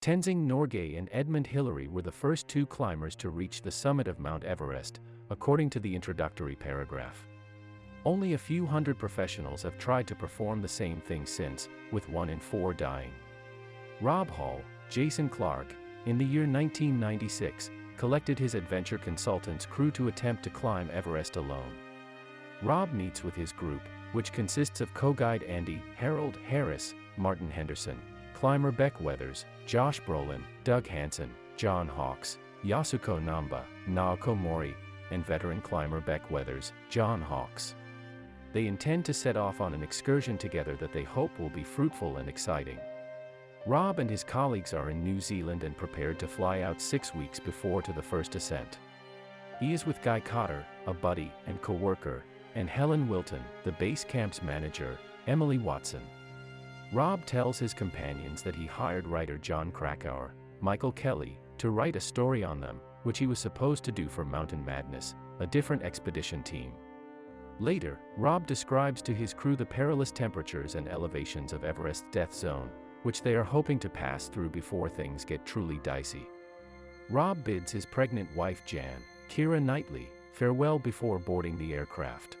Tenzing Norgay and Edmund Hillary were the first two climbers to reach the summit of Mount Everest, according to the introductory paragraph. Only a few hundred professionals have tried to perform the same thing since, with 1 in 4 dying. Rob Hall, Jason Clark, in the year 1996, collected his adventure consultants' crew to attempt to climb Everest alone. Rob meets with his group, which consists of co-guide Andy, Harold Harris, Martin Henderson, climber Beck Weathers, Josh Brolin, Doug Hansen, John Hawkes, Yasuko Namba, Naoko Mori, and veteran climber Beck Weathers, John Hawkes. They intend to set off on an excursion together that they hope will be fruitful and exciting. Rob and his colleagues are in New Zealand and prepared to fly out 6 weeks before to the first ascent. He is with Guy Cotter, a buddy and co-worker, and Helen Wilton, the base camp's manager, Emily Watson. Rob tells his companions that he hired writer John Krakauer, Michael Kelly, to write a story on them, which he was supposed to do for Mountain Madness, a different expedition team. Later, Rob describes to his crew the perilous temperatures and elevations of Everest's death zone, which they are hoping to pass through before things get truly dicey. Rob bids his pregnant wife Jan, Keira Knightley, farewell before boarding the aircraft.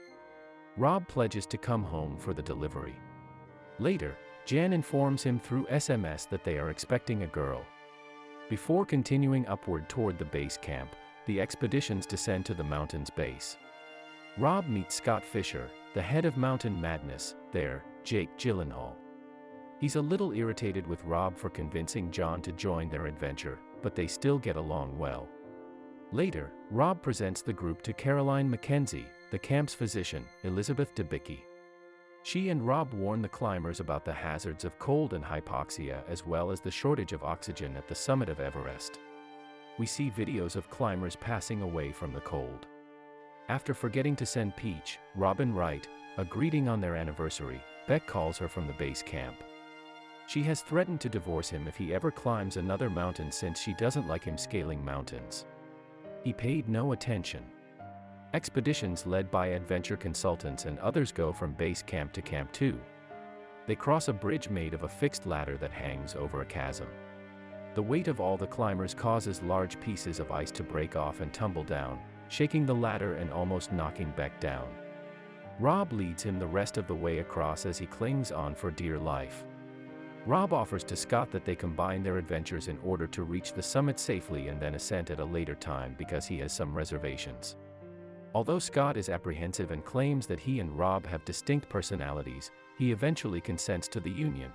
Rob pledges to come home for the delivery. Later, Jan informs him through SMS that they are expecting a girl. Before continuing upward toward the base camp, the expeditions descend to the mountain's base. Rob meets Scott Fisher, the head of Mountain Madness, there, Jake Gyllenhaal. He's a little irritated with Rob for convincing John to join their adventure, but they still get along well. Later, Rob presents the group to Caroline Mackenzie, the camp's physician, Elizabeth Debicki. She and Rob warn the climbers about the hazards of cold and hypoxia as well as the shortage of oxygen at the summit of Everest. We see videos of climbers passing away from the cold. After forgetting to send Peach, Robin Wright, a greeting on their anniversary, Beck calls her from the base camp. She has threatened to divorce him if he ever climbs another mountain since she doesn't like him scaling mountains. He paid no attention. Expeditions led by adventure consultants and others go from base camp to Camp 2. They cross a bridge made of a fixed ladder that hangs over a chasm. The weight of all the climbers causes large pieces of ice to break off and tumble down, shaking the ladder and almost knocking Beck down. Rob leads him the rest of the way across as he clings on for dear life. Rob offers to Scott that they combine their adventures in order to reach the summit safely and then ascend at a later time because he has some reservations. Although Scott is apprehensive and claims that he and Rob have distinct personalities, he eventually consents to the union.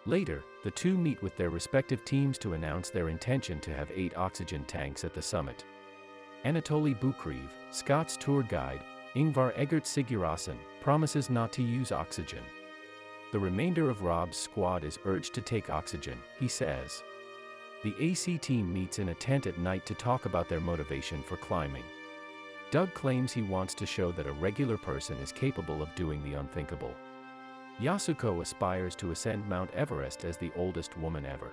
Later, the two meet with their respective teams to announce their intention to have 8 oxygen tanks at the summit. Anatoly Bukriv, Scott's tour guide, Ingvar Egert Sigurðsson, promises not to use oxygen. The remainder of Rob's squad is urged to take oxygen, he says. The AC team meets in a tent at night to talk about their motivation for climbing. Doug claims he wants to show that a regular person is capable of doing the unthinkable. Yasuko aspires to ascend Mount Everest as the oldest woman ever.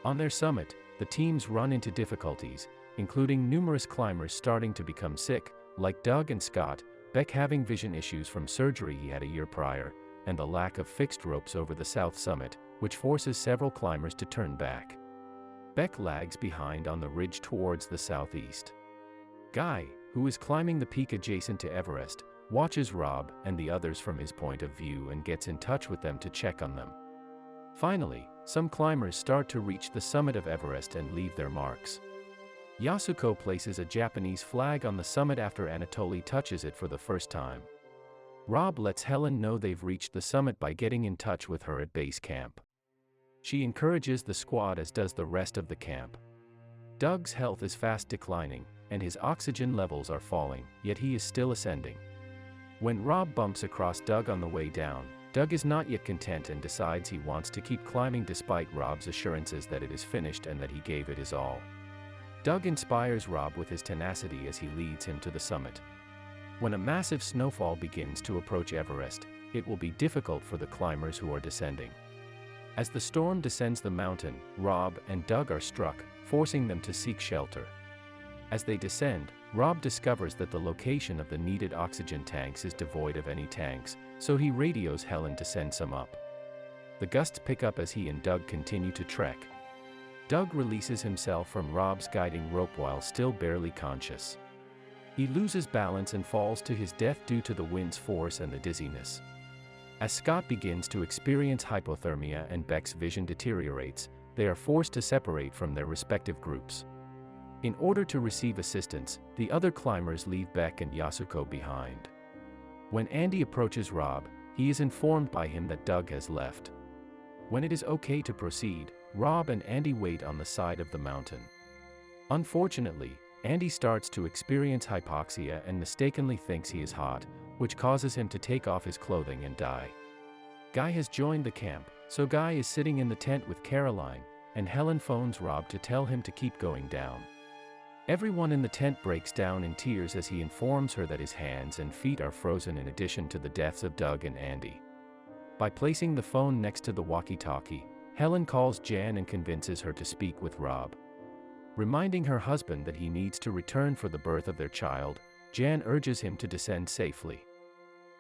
On their summit, the teams run into difficulties, including numerous climbers starting to become sick, like Doug and Scott, Beck having vision issues from surgery he had a year prior, and the lack of fixed ropes over the south summit, which forces several climbers to turn back. Beck lags behind on the ridge towards the southeast. Guy, who is climbing the peak adjacent to Everest, watches Rob and the others from his point of view and gets in touch with them to check on them. Finally, some climbers start to reach the summit of Everest and leave their marks. Yasuko places a Japanese flag on the summit after Anatoly touches it for the first time. Rob lets Helen know they've reached the summit by getting in touch with her at base camp. She encourages the squad as does the rest of the camp. Doug's health is fast declining, and his oxygen levels are falling, yet he is still ascending. When Rob bumps across Doug on the way down, Doug is not yet content and decides he wants to keep climbing despite Rob's assurances that it is finished and that he gave it his all. Doug inspires Rob with his tenacity as he leads him to the summit. When a massive snowfall begins to approach Everest, it will be difficult for the climbers who are descending. As the storm descends the mountain, Rob and Doug are struck, forcing them to seek shelter. As they descend, Rob discovers that the location of the needed oxygen tanks is devoid of any tanks, so he radios Helen to send some up. The gusts pick up as he and Doug continue to trek. Doug releases himself from Rob's guiding rope while still barely conscious. He loses balance and falls to his death due to the wind's force and the dizziness. As Scott begins to experience hypothermia and Beck's vision deteriorates, they are forced to separate from their respective groups. In order to receive assistance, the other climbers leave Beck and Yasuko behind. When Andy approaches Rob, he is informed by him that Doug has left. When it is okay to proceed, Rob and Andy wait on the side of the mountain. Unfortunately, Andy starts to experience hypoxia and mistakenly thinks he is hot, which causes him to take off his clothing and die. Guy has joined the camp, so Guy is sitting in the tent with Caroline, and Helen phones Rob to tell him to keep going down. Everyone in the tent breaks down in tears as he informs her that his hands and feet are frozen in addition to the deaths of Doug and Andy. By placing the phone next to the walkie-talkie, Helen calls Jan and convinces her to speak with Rob. Reminding her husband that he needs to return for the birth of their child, Jan urges him to descend safely.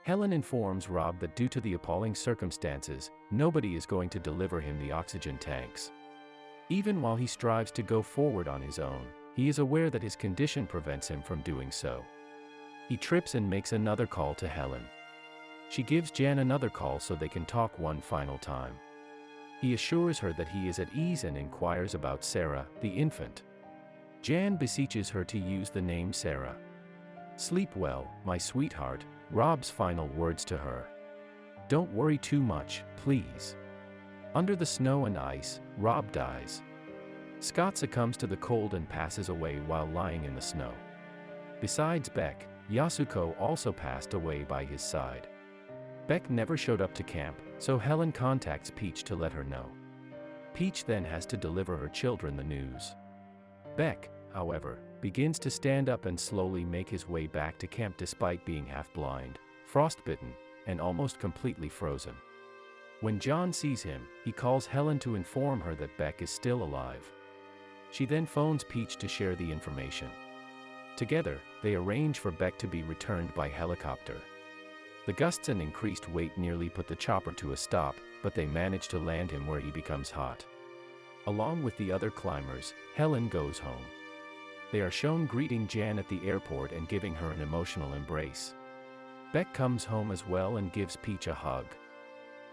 Helen informs Rob that due to the appalling circumstances, nobody is going to deliver him the oxygen tanks. Even while he strives to go forward on his own, he is aware that his condition prevents him from doing so. He trips and makes another call to Helen. She gives Jan another call so they can talk one final time. He assures her that he is at ease and inquires about Sarah, the infant. Jan beseeches her to use the name Sarah. "Sleep well, my sweetheart," Rob's final words to her. "Don't worry too much, please." Under the snow and ice, Rob dies. Scott succumbs to the cold and passes away while lying in the snow. Besides Beck, Yasuko also passed away by his side. Beck never showed up to camp, so Helen contacts Peach to let her know. Peach then has to deliver her children the news. Beck, however, begins to stand up and slowly make his way back to camp despite being half-blind, frostbitten, and almost completely frozen. When John sees him, he calls Helen to inform her that Beck is still alive. She then phones Peach to share the information. Together, they arrange for Beck to be returned by helicopter. The gusts and increased weight nearly put the chopper to a stop, but they manage to land him where he becomes hot. Along with the other climbers, Helen goes home. They are shown greeting Jan at the airport and giving her an emotional embrace. Beck comes home as well and gives Peach a hug.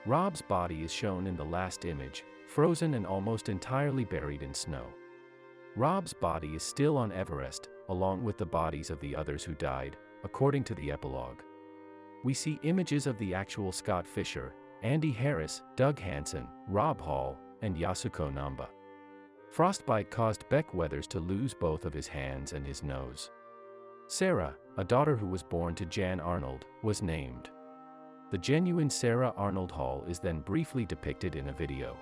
Rob's body is shown in the last image, frozen and almost entirely buried in snow. Rob's body is still on Everest, along with the bodies of the others who died, according to the epilogue. We see images of the actual Scott Fisher, Andy Harris, Doug Hansen, Rob Hall, and Yasuko Namba. Frostbite caused Beck Weathers to lose both of his hands and his nose. Sarah, a daughter who was born to Jan Arnold, was named. The genuine Sarah Arnold Hall is then briefly depicted in a video.